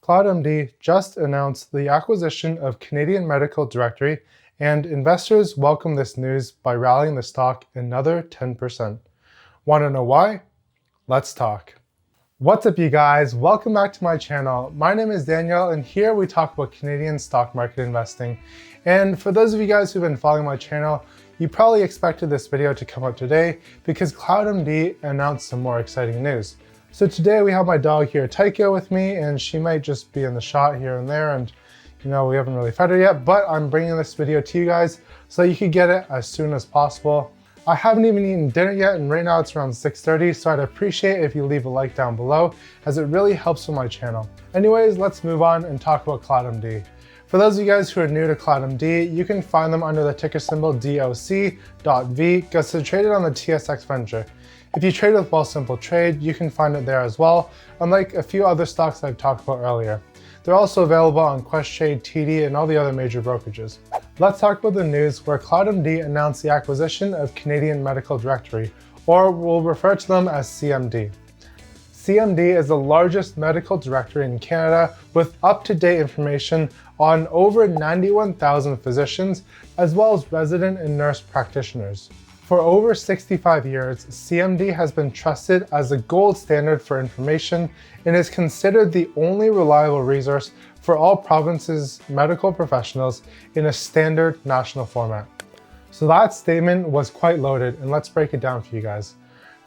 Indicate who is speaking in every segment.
Speaker 1: CloudMD just announced the acquisition of Canadian Medical Directory, and investors welcome this news by rallying the stock another 10%. Want to know why? Let's talk. What's up, you guys? Welcome back to my channel. My name is Daniel, and here we talk about Canadian stock market investing. And for those of you guys who've been following my channel, you probably expected this video to come up today because CloudMD announced some more exciting news. So today we have my dog here, Taika, with me, and she might just be in the shot here and there, and we haven't really fed her yet, but I'm bringing this video to you guys so that you can get it as soon as possible. I haven't even eaten dinner yet, and right now it's around 6:30, so I'd appreciate if you leave a like down below, as it really helps with my channel. Anyways, let's move on and talk about CloudMD. For those of you guys who are new to CloudMD, you can find them under the ticker symbol DOC.V because they're traded on the TSX Venture. If you trade with Wealthsimple Trade, you can find it there as well, unlike a few other stocks I've talked about earlier. They're also available on Questrade, TD, and all the other major brokerages. Let's talk about the news where CloudMD announced the acquisition of Canadian Medical Directory, or we'll refer to them as CMD. CMD is the largest medical directory in Canada with up-to-date information on over 91,000 physicians, as well as resident and nurse practitioners. For over 65 years, CMD has been trusted as the gold standard for information and is considered the only reliable resource for all provinces' medical professionals in a standard national format. So that statement was quite loaded, and let's break it down for you guys.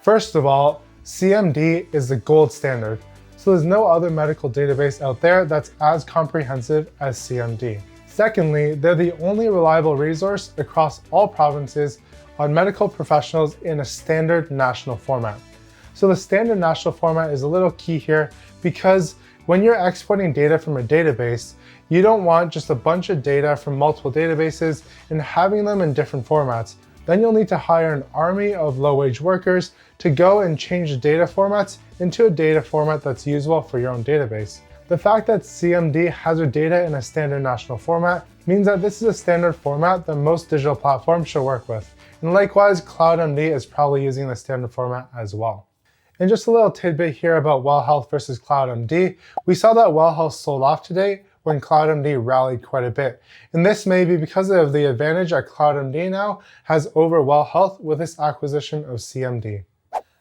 Speaker 1: First of all, CMD is the gold standard, so there's no other medical database out there that's as comprehensive as CMD. Secondly, they're the only reliable resource across all provinces on medical professionals in a standard national format. So the standard national format is a little key here because when you're exporting data from a database, you don't want just a bunch of data from multiple databases and having them in different formats. Then you'll need to hire an army of low-wage workers to go and change the data formats into a data format that's usable for your own database. The fact that CMD has their data in a standard national format means that this is a standard format that most digital platforms should work with. And likewise, CloudMD is probably using the standard format as well. And just a little tidbit here about WELL Health versus CloudMD. We saw that WELL Health sold off today when CloudMD rallied quite a bit. And this may be because of the advantage that CloudMD now has over WELL Health with this acquisition of CMD.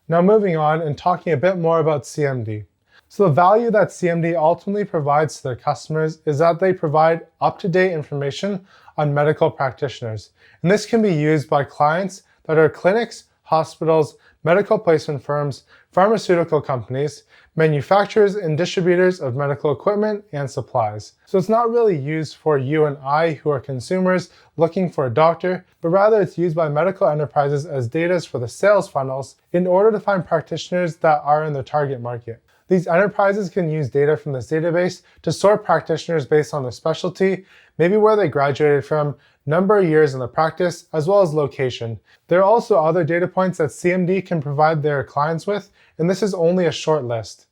Speaker 1: Now moving on and talking a bit more about CMD. So the value that CMD ultimately provides to their customers is that they provide up-to-date information on medical practitioners. And this can be used by clients that are clinics, hospitals, medical placement firms, pharmaceutical companies, manufacturers and distributors of medical equipment and supplies. So it's not really used for you and I who are consumers looking for a doctor, but rather it's used by medical enterprises as data for the sales funnels in order to find practitioners that are in their target market. These enterprises can use data from this database to sort practitioners based on their specialty, maybe where they graduated from, number of years in the practice, as well as location. There are also other data points that CMD can provide their clients with, and this is only a short list.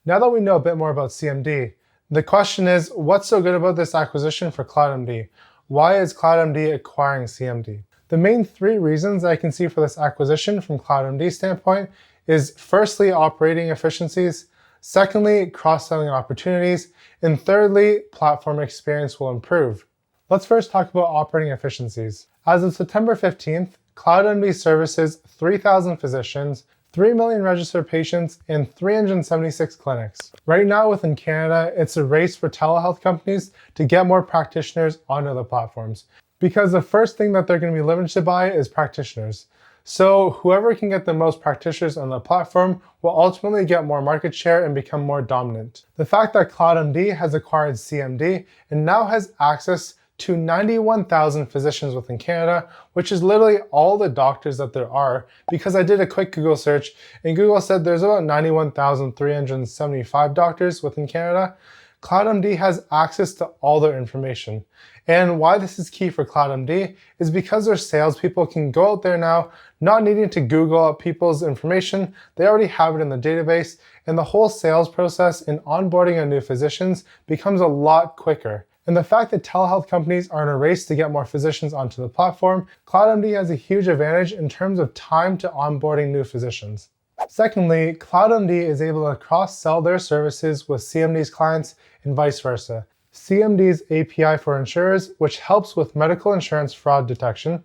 Speaker 1: Now that we know a bit more about CMD, the question is, what's so good about this acquisition for CloudMD? Why is CloudMD acquiring CMD? The main three reasons I can see for this acquisition from CloudMD's standpoint is firstly, operating efficiencies, secondly, cross-selling opportunities, and thirdly, platform experience will improve. Let's first talk about operating efficiencies. As of September 15th, CloudMD services 3,000 physicians, 3 million registered patients, and 376 clinics. Right now within Canada, it's a race for telehealth companies to get more practitioners onto the platforms, because the first thing that they're going to be limited by is practitioners. So whoever can get the most practitioners on the platform will ultimately get more market share and become more dominant. The fact that CloudMD has acquired CMD and now has access to 91,000 physicians within Canada, which is literally all the doctors that there are, because I did a quick Google search and Google said there's about 91,375 doctors within Canada. CloudMD has access to all their information. And why this is key for CloudMD is because their salespeople can go out there now, not needing to Google up people's information. They already have it in the database, and the whole sales process in onboarding a new physicians becomes a lot quicker. And the fact that telehealth companies are in a race to get more physicians onto the platform, CloudMD has a huge advantage in terms of time to onboarding new physicians. Secondly, CloudMD is able to cross-sell their services with CMD's clients and vice versa. CMD's API for insurers, which helps with medical insurance fraud detection,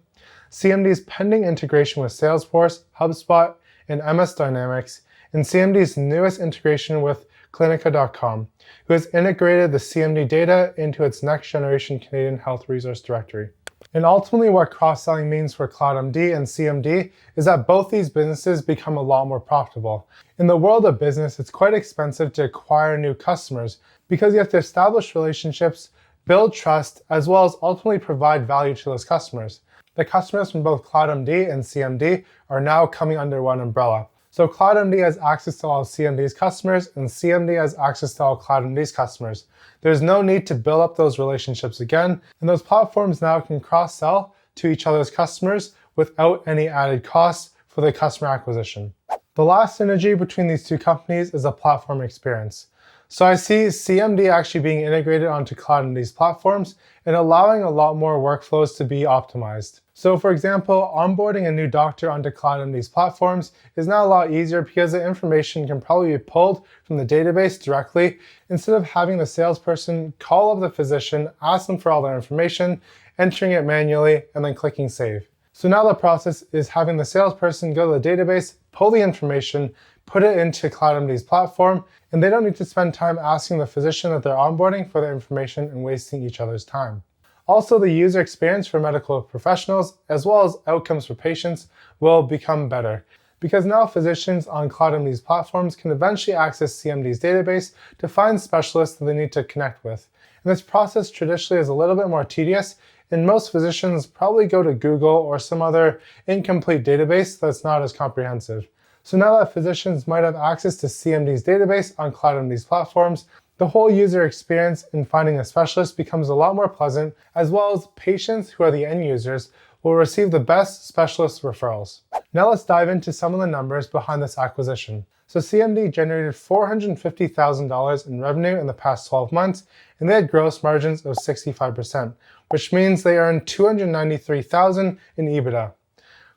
Speaker 1: CMD's pending integration with Salesforce, HubSpot, and MS Dynamics, and CMD's newest integration with Clinica.com, who has integrated the CMD data into its next-generation Canadian Health Resource Directory. And ultimately, what cross-selling means for CloudMD and CMD is that both these businesses become a lot more profitable. In the world of business, it's quite expensive to acquire new customers because you have to establish relationships, build trust, as well as ultimately provide value to those customers. The customers from both CloudMD and CMD are now coming under one umbrella. So CloudMD has access to all CMD's customers, and CMD has access to all CloudMD's customers. There's no need to build up those relationships again, and those platforms now can cross-sell to each other's customers without any added costs for the customer acquisition. The last synergy between these two companies is a platform experience. So I see CMD actually being integrated onto CloudMD's platforms and allowing a lot more workflows to be optimized. So for example, onboarding a new doctor onto CloudMD's platforms is now a lot easier because the information can probably be pulled from the database directly instead of having the salesperson call up the physician, ask them for all their information, entering it manually, and then clicking save. So now the process is having the salesperson go to the database, pull the information, put it into CloudMD's platform, and they don't need to spend time asking the physician that they're onboarding for the information and wasting each other's time. Also, the user experience for medical professionals, as well as outcomes for patients, will become better, because now physicians on CloudMD's platforms can eventually access CMD's database to find specialists that they need to connect with. And this process traditionally is a little bit more tedious, and most physicians probably go to Google or some other incomplete database that's not as comprehensive. So now that physicians might have access to CMD's database on CloudMD's platforms, the whole user experience in finding a specialist becomes a lot more pleasant, as well as patients who are the end users will receive the best specialist referrals. Now let's dive into some of the numbers behind this acquisition. So CMD generated $450,000 in revenue in the past 12 months, and they had gross margins of 65%, which means they earned $293,000 in EBITDA.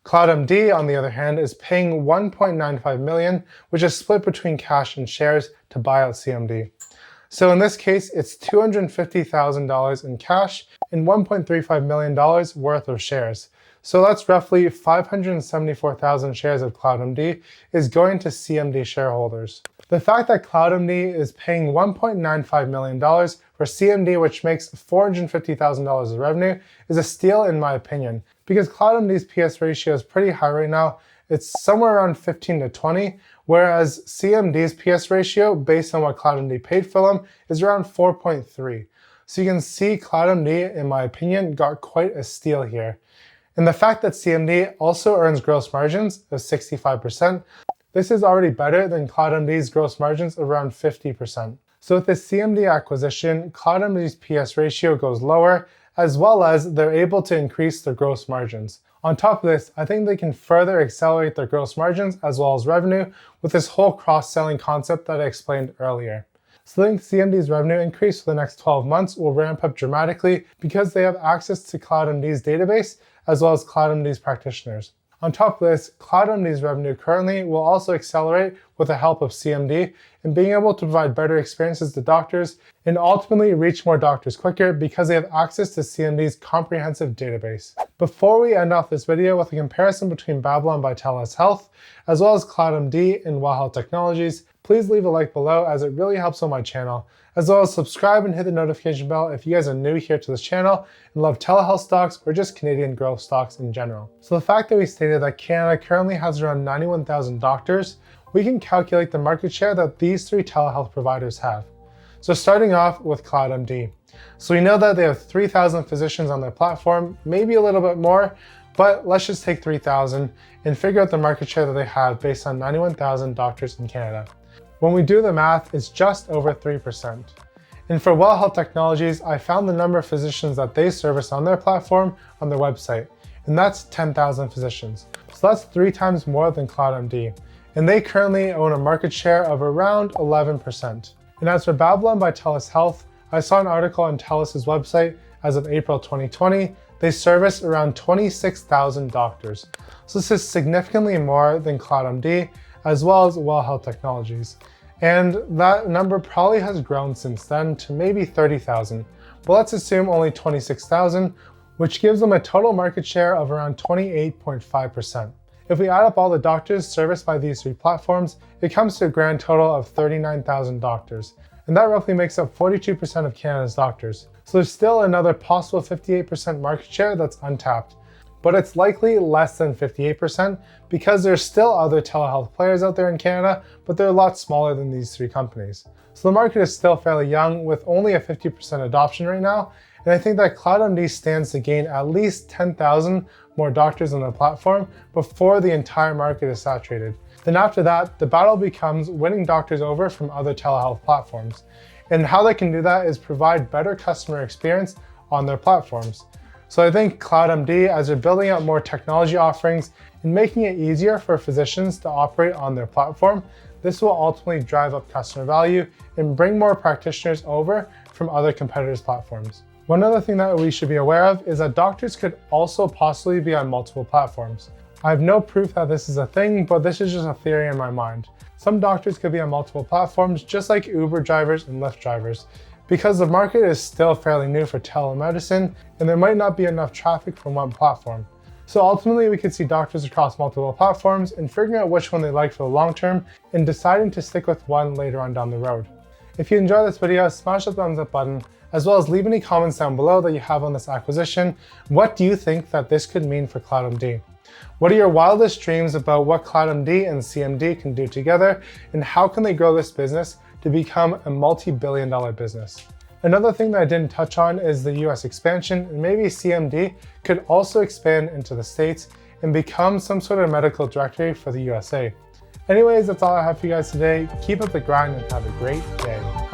Speaker 1: CloudMD, on the other hand, is paying $1.95 million, which is split between cash and shares to buy out CMD. So in this case, it's $250,000 in cash and $1.35 million worth of shares. So that's roughly 574,000 shares of CloudMD is going to CMD shareholders. The fact that CloudMD is paying $1.95 million for CMD, which makes $450,000 of revenue, is a steal in my opinion, because CloudMD's PS ratio is pretty high right now. It's somewhere around 15 to 20, whereas CMD's PS ratio, based on what CloudMD paid for them, is around 4.3. So you can see CloudMD, in my opinion, got quite a steal here. And the fact that CMD also earns gross margins of 65%, this is already better than CloudMD's gross margins of around 50%. So with the CMD acquisition, CloudMD's PS ratio goes lower, as well as they're able to increase their gross margins. On top of this, I think they can further accelerate their gross margins as well as revenue with this whole cross-selling concept that I explained earlier. So I think CMD's revenue increase for the next 12 months will ramp up dramatically because they have access to CloudMD's database as well as CloudMD's practitioners. On top of this, CloudMD's revenue currently will also accelerate with the help of CMD in being able to provide better experiences to doctors and ultimately reach more doctors quicker because they have access to CMD's comprehensive database. Before we end off this video with a comparison between Babylon by TELUS Health as well as CloudMD and WELL Health Technologies, please leave a like below as it really helps on my channel, as well as subscribe and hit the notification bell if you guys are new here to this channel and love telehealth stocks or just Canadian growth stocks in general. So the fact that we stated that Canada currently has around 91,000 doctors, we can calculate the market share that these three telehealth providers have. So starting off with CloudMD. So we know that they have 3,000 physicians on their platform, maybe a little bit more, but let's just take 3,000 and figure out the market share that they have based on 91,000 doctors in Canada. When we do the math, it's just over 3%. And for WELL Health Technologies, I found the number of physicians that they service on their platform on their website, and that's 10,000 physicians. So that's 3 times more than CloudMD. And they currently own a market share of around 11%. And as for Babylon by TELUS Health, I saw an article on TELUS's website as of April 2020. They service around 26,000 doctors. So this is significantly more than CloudMD, as well as WELL Health Technologies. And that number probably has grown since then to maybe 30,000, but let's assume only 26,000, which gives them a total market share of around 28.5%. If we add up all the doctors serviced by these three platforms, it comes to a grand total of 39,000 doctors, and that roughly makes up 42% of Canada's doctors. So there's still another possible 58% market share that's untapped, but it's likely less than 58% because there's still other telehealth players out there in Canada, but they're a lot smaller than these three companies. So the market is still fairly young with only a 50% adoption right now, and I think that CloudMD stands to gain at least 10,000 more doctors on the platform before the entire market is saturated. Then after that, the battle becomes winning doctors over from other telehealth platforms. And how they can do that is provide better customer experience on their platforms. So I think CloudMD, as they're building out more technology offerings and making it easier for physicians to operate on their platform, this will ultimately drive up customer value and bring more practitioners over from other competitors' platforms. One other thing that we should be aware of is that doctors could also possibly be on multiple platforms. I have no proof that this is a thing, but this is just a theory in my mind. Some doctors could be on multiple platforms, just like Uber drivers and Lyft drivers, because the market is still fairly new for telemedicine and there might not be enough traffic from one platform. So ultimately, we could see doctors across multiple platforms and figuring out which one they like for the long term and deciding to stick with one later on down the road. If you enjoyed this video, smash the thumbs up button, as well as leave any comments down below that you have on this acquisition. What do you think that this could mean for CloudMD? What are your wildest dreams about what CloudMD and CMD can do together, and how can they grow this business to become a multi-billion-dollar business? Another thing that I didn't touch on is the US expansion, and maybe CMD could also expand into the States and become some sort of medical directory for the USA. Anyways, that's all I have for you guys today. Keep up the grind and have a great day.